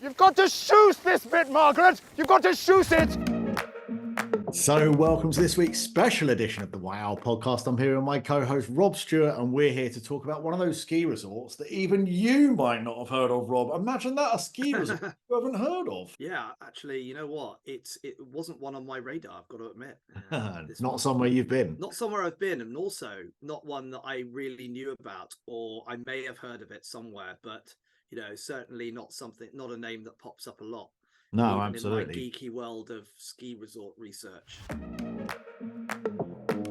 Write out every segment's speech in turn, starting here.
You've got to shoot this bit, Margaret. You've got to shoot it. So welcome to this week's special edition of the Wow podcast. I'm here with my co-host Rob Stewart, and we're here to talk about one of those ski resorts that even you might not have heard of, Rob. Imagine that, a ski resort you haven't heard of. Yeah, actually, you know what? It wasn't one on my radar, I've got to admit. Not somewhere you've been. Not somewhere I've been, and also not one that I really knew about, or I may have heard of it somewhere, but certainly not a name that pops up a lot. No, even absolutely. In my geeky world of ski resort research.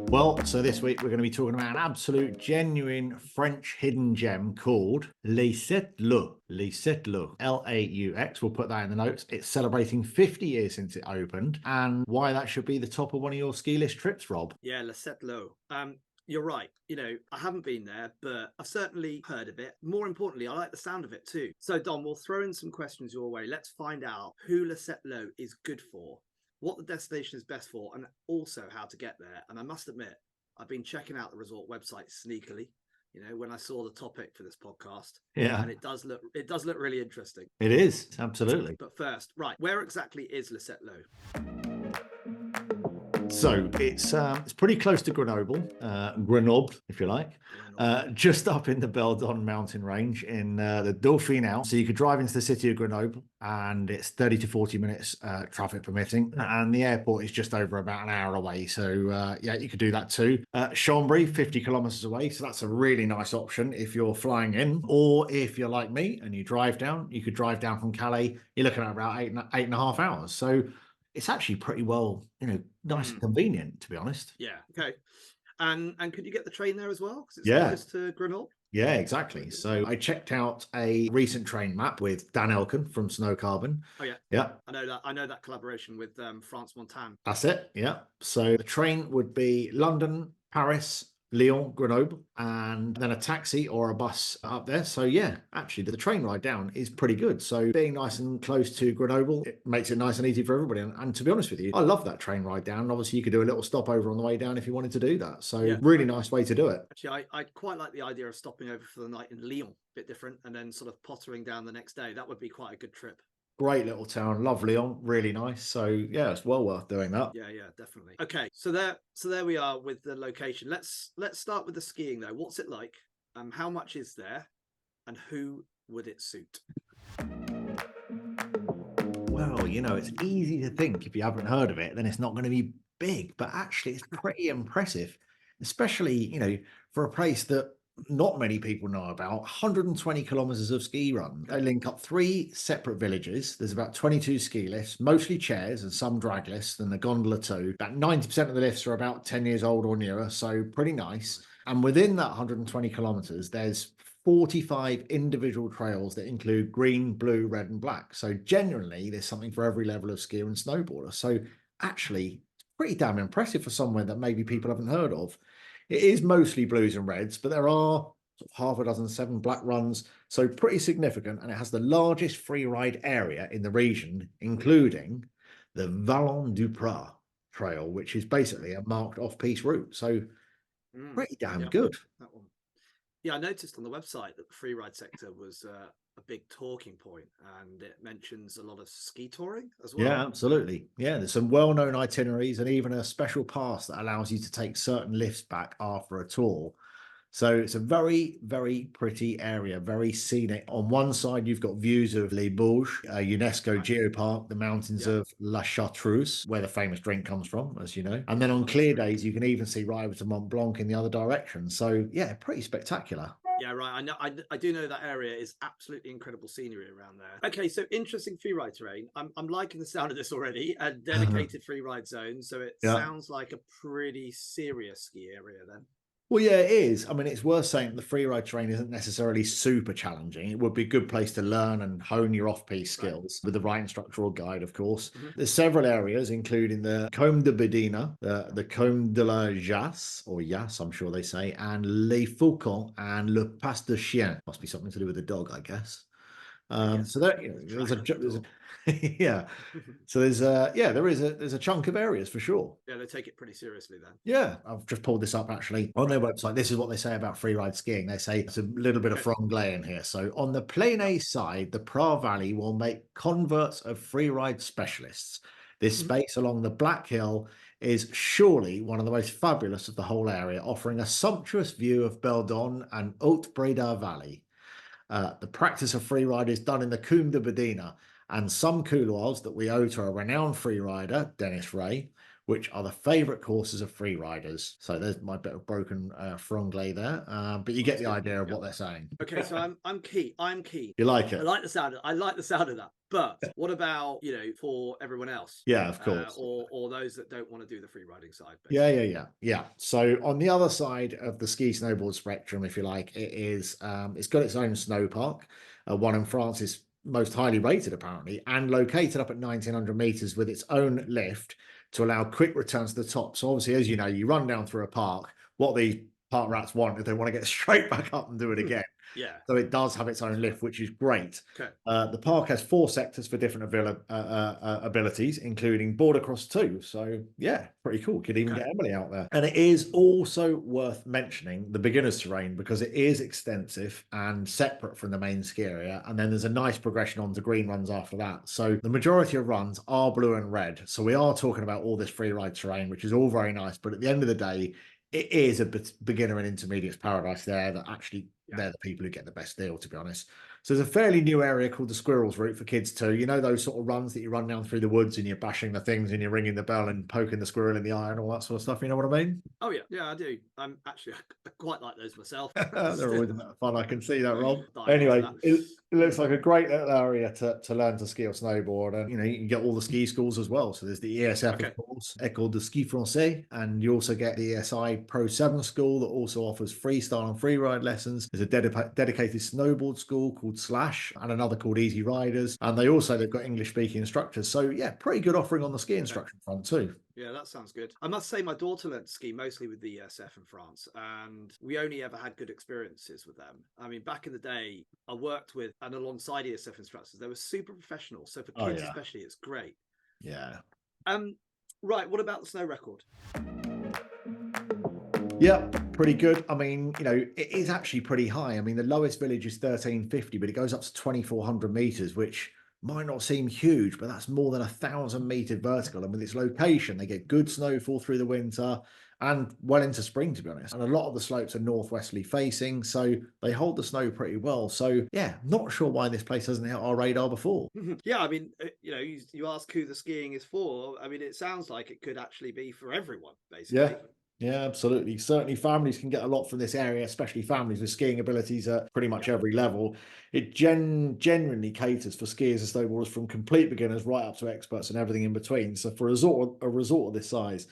Well, so this week we're going to be talking about an absolute genuine French hidden gem called Sept. Laux, Laux. We'll put that in the notes. It's celebrating 50 years since it opened, and why that should be the top of one of your ski list trips, Rob. Yeah, Sept. Laux. You're right. I haven't been there, but I've certainly heard of it. More importantly, I like the sound of it too. So, Dom, we'll throw in some questions your way. Let's find out who Sept. Laux is good for, what the destination is best for, and also how to get there. And I must admit, I've been checking out the resort website sneakily, when I saw the topic for this podcast. Yeah. And it does look really interesting. It is, absolutely. But first, right, where exactly is Sept. Laux? So it's pretty close to Grenoble, if you like, just up in the Belledonne mountain range in the Dauphiné Alps. So you could drive into the city of Grenoble, and it's 30 to 40 minutes traffic permitting, and the airport is just over about an hour away. So yeah, you could do that too. Chambery, 50 kilometers away, so that's a really nice option if you're flying in, or if you're like me and you drive down, you could drive down from Calais. You're looking at about eight and a half hours. So it's actually pretty well, nice and convenient, to be honest. Yeah. Okay. And could you get the train there as well? Because it's close to Grenoble. Yeah, exactly. So I checked out a recent train map with Dan Elkin from Snow Carbon. Oh yeah. Yeah. I know that collaboration with France Montagne. That's it. Yeah. So the train would be London, Paris, Lyon, Grenoble, and then a taxi or a bus up there. So yeah, actually the train ride down is pretty good. So being nice and close to Grenoble, it makes it nice and easy for everybody. And to be honest with you, I love that train ride down. Obviously you could do a little stopover on the way down if you wanted to do that. So really nice way to do it. Actually, I quite like the idea of stopping over for the night in Lyon, a bit different, and then sort of pottering down the next day. That would be quite a good trip. Great little town, love Lyon, really nice. So yeah, it's well worth doing that. Yeah, definitely. Okay, so there we are with the location. Let's start with the skiing though. What's it like? How much is there, and who would it suit? Well, it's easy to think if you haven't heard of it, then it's not going to be big, but actually it's pretty impressive, especially for a place that not many people know about. 120 kilometers of ski run. They link up 3 separate villages. There's about 22 ski lifts, mostly chairs and some drag lifts, and the gondola too. About 90% of the lifts are about 10 years old or newer, so pretty nice. And within that 120 kilometers, there's 45 individual trails that include green, blue, red, and black. So generally, there's something for every level of skier and snowboarder. So actually, it's pretty damn impressive for somewhere that maybe people haven't heard of. It is mostly blues and reds, but there are half a dozen 7 black runs, so pretty significant, and it has the largest free ride area in the region, including the Vallons du Pra trail, which is basically a marked off-piste route. So pretty damn good. That one. Yeah, I noticed on the website that the free ride sector was a big talking point, and it mentions a lot of ski touring as well. Yeah, absolutely. Yeah, there's some well-known itineraries and even a special pass that allows you to take certain lifts back after a tour. So it's a very, very pretty area, very scenic. On one side, you've got views of Les Bauges, a UNESCO geopark, the mountains of La Chartreuse, where the famous drink comes from, as you know. And then on clear days, you can even see right over to Mont Blanc in the other direction. So yeah, pretty spectacular. Yeah, right. I do know that area is absolutely incredible scenery around there. Okay, so interesting freeride terrain. I'm liking the sound of this already. A dedicated freeride zone. So it sounds like a pretty serious ski area then. Well, yeah, it is. I mean, it's worth saying the freeride terrain isn't necessarily super challenging. It would be a good place to learn and hone your off-piste skills with the right instructor or guide, of course. There's several areas, including the Combe de Bedina, the Combe de la Jasse, or Yasse, I'm sure they say, and Les Faucons and Le Pas de Chien. Must be something to do with the dog, I guess. So there, there's a yeah. So there's a chunk of areas for sure. Yeah, they take it pretty seriously then. Yeah, I've just pulled this up actually on their website. This is what they say about freeride skiing. They say it's a little bit of franglais in here. So on the Plain A side, the Pra Valley will make converts of freeride specialists. This space along the Black Hill is surely one of the most fabulous of the whole area, offering a sumptuous view of Belledonne and Haute-The Valley. The practice of freeride is done in the Combe de Bedina and some couloirs that we owe to a renowned freerider, Dennis Ray, which are the favourite courses of freeriders. So there's my bit of broken franglais there, but you get the idea of what they're saying. Okay, so I'm keen. I'm keen. You like it? I like the sound. I like the sound of that. But what about for everyone else? Yeah, of course. Or those that don't want to do the free riding side. Basically. Yeah. So on the other side of the ski snowboard spectrum, if you like, it is it's got its own snow park, one in France's most highly rated apparently, and located up at 1900 meters with its own lift to allow quick returns to the top. So obviously, as you know, you run down through a park. What the park rats want is they want to get straight back up and do it again. Yeah. So it does have its own lift, which is great. Okay. The park has 4 sectors for different abilities, including border cross 2. So yeah, pretty cool. Could even get Emily out there. And it is also worth mentioning the beginner's terrain because it is extensive and separate from the main ski area. And then there's a nice progression on to green runs after that. So the majority of runs are blue and red. So we are talking about all this free ride terrain, which is all very nice. But at the end of the day, it is a beginner and intermediates paradise there that actually they're the people who get the best deal, to be honest. So there's a fairly new area called the Squirrels Route for kids too. You know those sort of runs that you run down through the woods and you're bashing the things and you're ringing the bell and poking the squirrel in the eye and all that sort of stuff. You know what I mean? Oh yeah, I do. I'm actually I quite like those myself. They're always a bit of fun. I can see that, Rob. Anyway, it looks like a great little area to learn to ski or snowboard, and you can get all the ski schools as well. So there's the ESF, of course, École de Ski Français, and you also get the ESI Pro 7 school that also offers freestyle and freeride lessons. There's a dedicated snowboard school called Slash, and another called Easy Riders, and they've got English speaking instructors. So yeah, pretty good offering on the ski instruction front too. Yeah, that sounds good. I must say my daughter learned to ski mostly with the ESF in France, and we only ever had good experiences with them. I mean, back in the day, I worked with and alongside ESF instructors. They were super professional. So for kids especially, it's great. Yeah. Right, what about the snow record? Yeah, pretty good. I mean, it is actually pretty high. I mean, the lowest village is 1350, but it goes up to 2400 meters, which might not seem huge, but that's more than 1,000 meter vertical. And with its location, they get good snowfall through the winter and well into spring, to be honest. And a lot of the slopes are northwesterly facing, so they hold the snow pretty well. So yeah, not sure why this place hasn't hit our radar before. Yeah, I mean, you ask who the skiing is for. I mean, it sounds like it could actually be for everyone, basically. Yeah, absolutely. Certainly families can get a lot from this area, especially families with skiing abilities at pretty much every level. It genuinely caters for skiers and snowboarders from complete beginners right up to experts and everything in between. So for a resort of this size,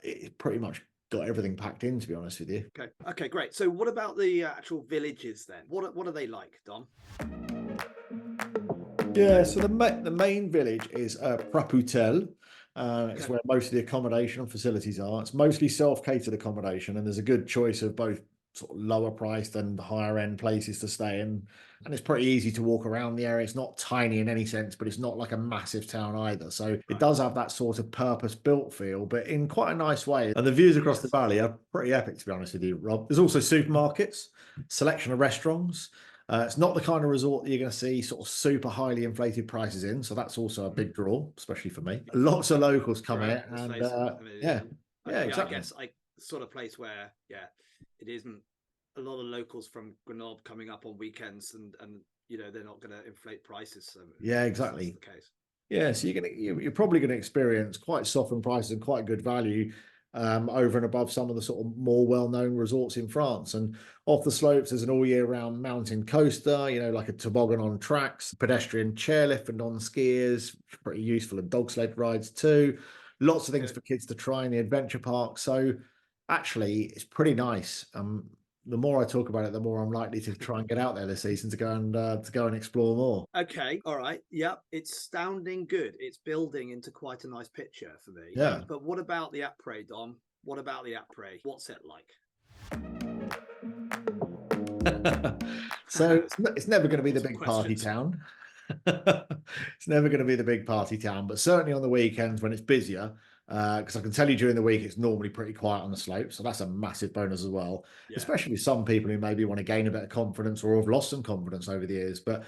it pretty much got everything packed in, to be honest with you. Okay, great. So what about the actual villages then? What are they like, Dom? Yeah, so the main village is Praputel. It's where most of the accommodation and facilities are. It's mostly self-catered accommodation, and there's a good choice of both sort of lower priced and higher end places to stay in. And it's pretty easy to walk around the area. It's not tiny in any sense, but it's not like a massive town either. So it does have that sort of purpose-built feel, but in quite a nice way. And the views across the valley are pretty epic, to be honest with you, Rob. There's also supermarkets, selection of restaurants. It's not the kind of resort that you're going to see sort of super highly inflated prices in. So that's also a big draw, especially for me. Lots of locals come here and exactly. I guess sort of place where, it isn't a lot of locals from Grenoble coming up on weekends and they're not going to inflate prices. So yeah, exactly. That's the case. Yeah, so you're probably going to experience quite softened prices and quite good value over and above some of the sort of more well-known resorts in France. And off the slopes, there's an all-year-round mountain coaster, like a toboggan on tracks, pedestrian chairlift and on skiers, pretty useful, and dog sled rides too. Lots of things for kids to try in the adventure park. So actually, it's pretty nice. The more I talk about it, the more I'm likely to try and get out there this season to go and explore more. Okay, all right, it's sounding good. It's building into quite a nice picture for me. Yeah. But what about the après, Dom? What about the après? What's it like? So it's never going to be the Awesome big party questions. town. It's never going to be the big party town, but certainly on the weekends when it's busier, because I can tell you during the week it's normally pretty quiet on the slope, so that's a massive bonus as well. Yeah. Especially with some people who maybe want to gain a bit of confidence or have lost some confidence over the years. But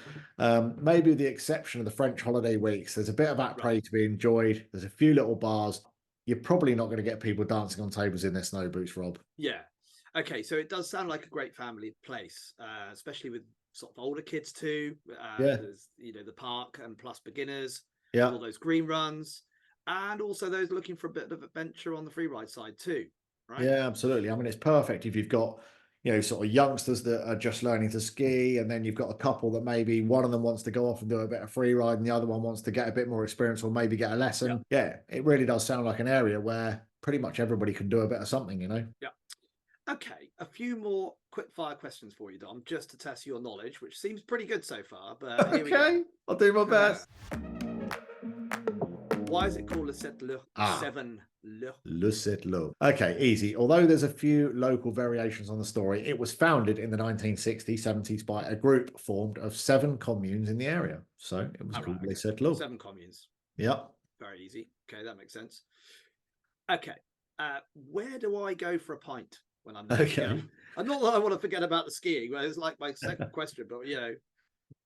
maybe with the exception of the French holiday weeks, there's a bit of après to be enjoyed. There's a few little bars. You're probably not going to get people dancing on tables in their snow boots, Rob. Yeah. Okay, so it does sound like a great family place, especially with sort of older kids too. Yeah. There's, you know, the park and plus beginners, Yeah. all those green runs, and also those looking for a bit of adventure on the freeride side too, right? Yeah, absolutely. I mean, it's perfect if you've got, you know, sort of youngsters that are just learning to ski, and then you've got a couple that maybe one of them wants to go off and do a bit of free ride, and the other one wants to get a bit more experience or maybe get a lesson. Yeah, it really does sound like an area where pretty much everybody can do a bit of something, you know? Yeah. Okay, a few more quick fire questions for you, Dom, just to test your knowledge, which seems pretty good so far, but here we go. Okay, I'll do my best. Why is it called Le Sept Le? Seven Le. Le Sept Le. Okay, easy. Although there's a few local variations on the story, it was founded in the 1960s, 70s by a group formed of 7 communes in the area. So it was called Le Sept Le. 7 communes. Yep. Very easy. Okay, that makes sense. Okay, where do I go for a pint when I'm there? Okay. I'm not that I want to forget about the skiing. Well, it's like my second question, but you know.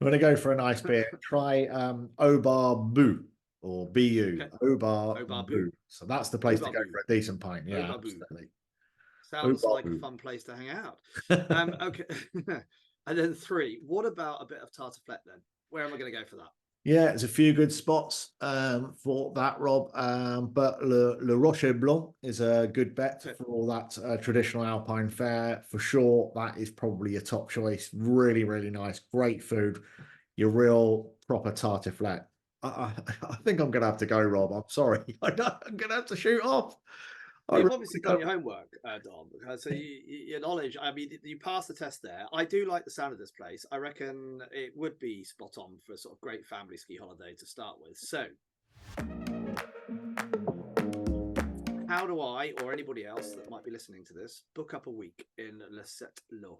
I'm going to go for a nice beer. Try hours.The or BU. Okay. Hours.The. So that's the place to go for a decent pint. Yeah, absolutely. Sounds like a fun place to hang out. Okay. And then 3. What about a bit of tartiflette then? Where am I going to go for that? Yeah, there's a few good spots for that, Rob. But Le Rocher Blanc is a good bet for all that traditional Alpine fare. For sure, that is probably a top choice. Really, really nice. Great food. Your real proper tartiflette. I think I'm going to have to go, Rob. I'm sorry. I'm going to have to shoot off. You've obviously done your homework, Dom, so your knowledge, I mean, you passed the test there. I do like the sound of this place. I reckon it would be spot on for a sort of great family ski holiday to start with. So, how do I, or anybody else that might be listening to this, book up a week in Le Sept Le?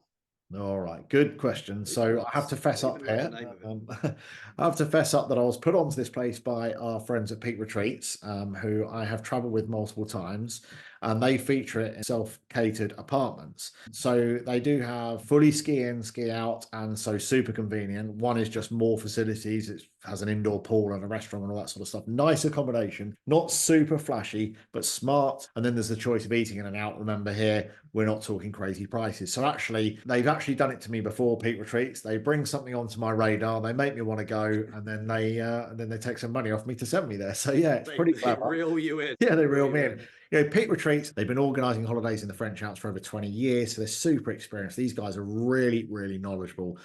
All right, good question. So I have to fess up here. I have to fess up that I was put onto this place by our friends at Peak Retreats, who I have traveled with multiple times, and they feature it in self-catered apartments. So they do have fully ski in, ski out, and so super convenient. One is just more facilities. It has an indoor pool and a restaurant and all that sort of stuff. Nice accommodation, not super flashy, but smart. And then there's the choice of eating in and out. Remember here, we're not talking crazy prices. So actually, they've actually done it to me before, Peak Retreats. They bring something onto my radar, they make me want to go, and then they take some money off me to send me there. So yeah, it's pretty clever. They reel you in. Yeah, they reel me in. You know, Peak Retreats, they've been organising holidays in the French Alps for over 20 years, so they're super experienced. These guys are really, really knowledgeable.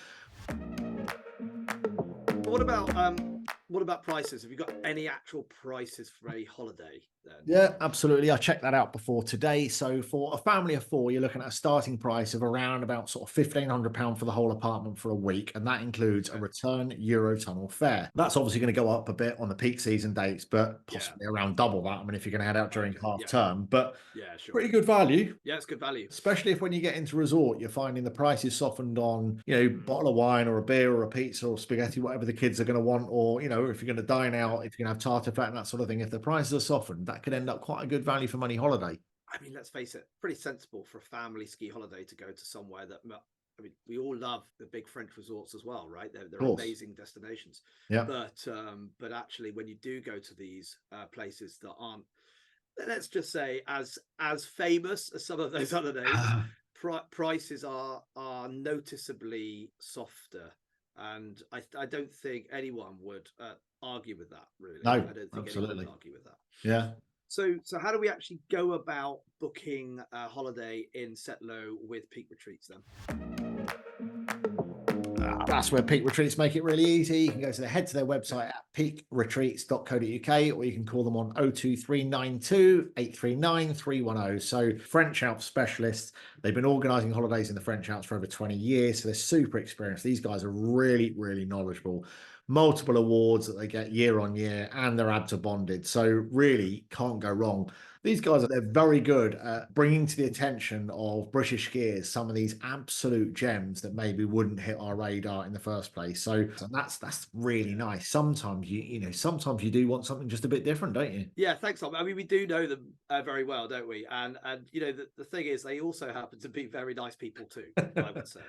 What about prices? Have you got any actual prices for a holiday then? Yeah, absolutely. I checked that out before today. So for a family of 4, you're looking at a starting price of around about sort of £1,500 for the whole apartment for a week. And that includes a return Eurotunnel fare. That's obviously going to go up a bit on the peak season dates, but possibly around double that. I mean, if you're going to head out during half term, but pretty good value. Yeah, it's good value. Especially if when you get into resort, you're finding the prices softened on, you know, bottle of wine or a beer or a pizza or spaghetti, whatever the kids are going to want. Or, you know, if you're going to dine out, if you're going to have tartiflette and that sort of thing, if the prices are softened, that could end up quite a good value for money holiday. I mean, let's face it, pretty sensible for a family ski holiday to go to somewhere that, I mean, we all love the big French resorts as well, right? They're amazing destinations. Yeah. But actually, when you do go to these places that aren't, let's just say, as famous as some of those other names, prices are noticeably softer. And I don't think anyone would argue with that, really. No, I don't think absolutely. anyone would argue with that. Yeah. So how do we actually go about booking a holiday in Sept Le with Peak Retreats then? That's where Peak Retreats make it really easy. You can go to their website at peakretreats.co.uk, or you can call them on 02392 839 310. So French Alps specialists. They've been organising holidays in the French Alps for over 20 years, so they're super experienced. These guys are really, really knowledgeable. Multiple awards that they get year on year, and they're ABTA bonded. So really can't go wrong. These guys, they're very good at bringing to the attention of British skiers some of these absolute gems that maybe wouldn't hit our radar in the first place. So that's really nice. Sometimes sometimes you do want something just a bit different, don't you? Yeah, thanks, Tom. I mean, we do know them very well, don't we? And the thing is, they also happen to be very nice people too, I would say.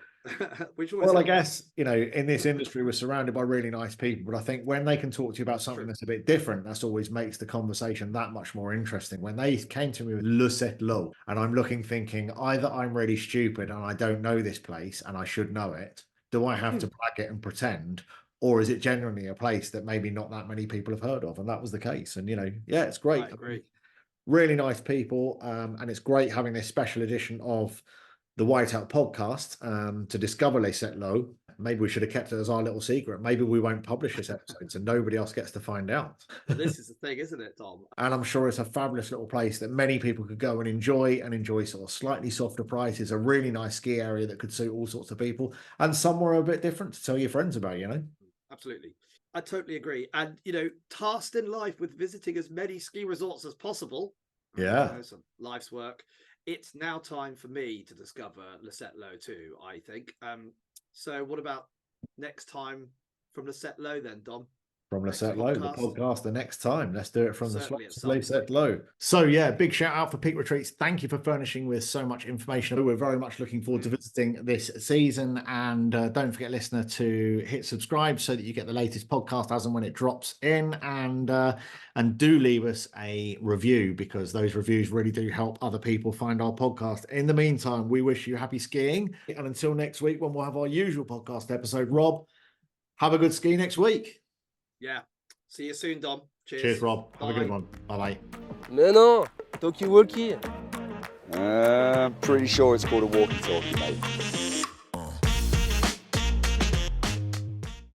Which always Well, I helps. guess, in this industry, we're surrounded by really nice people, but I think when they can talk to you about something that's a bit different, that's always makes the conversation that much more interesting. When they came to me with Laux, and I'm looking thinking, either I'm really stupid and I don't know this place and I should know it, do I have to brag it and pretend? Or is it genuinely a place that maybe not that many people have heard of? And that was the case. And, yeah, it's great. I agree. Really nice people. And it's great having this special edition of the Whiteout podcast to discover Laux. Maybe we should have kept it as our little secret. Maybe we won't publish this episode so nobody else gets to find out. Well, this is the thing, isn't it, Tom? And I'm sure it's a fabulous little place that many people could go and enjoy sort of slightly softer prices, a really nice ski area that could suit all sorts of people, and somewhere a bit different to tell your friends about, Absolutely. I totally agree. And, tasked in life with visiting as many ski resorts as possible. Yeah. Some life's work. It's now time for me to discover Laux too, I think. So what about next time from Laux then, Dom? From Next the podcast. podcast the next time. Let's do it from Certainly at the some Laux. So yeah, big shout out for Peak Retreats. Thank you for furnishing with so much information. We're very much looking forward to visiting this season. And don't forget, listener, to hit subscribe so that you get the latest podcast as and when it drops in. And do leave us a review, because those reviews really do help other people find our podcast. In the meantime, we wish you happy skiing. And until next week, when we'll have our usual podcast episode, Rob, have a good ski next week. Yeah. See you soon, Dom. Cheers, Rob. Have a good Bye. one. Bye-bye. Mais non, talkie-walkie. Pretty sure it's called a walkie-talkie, mate.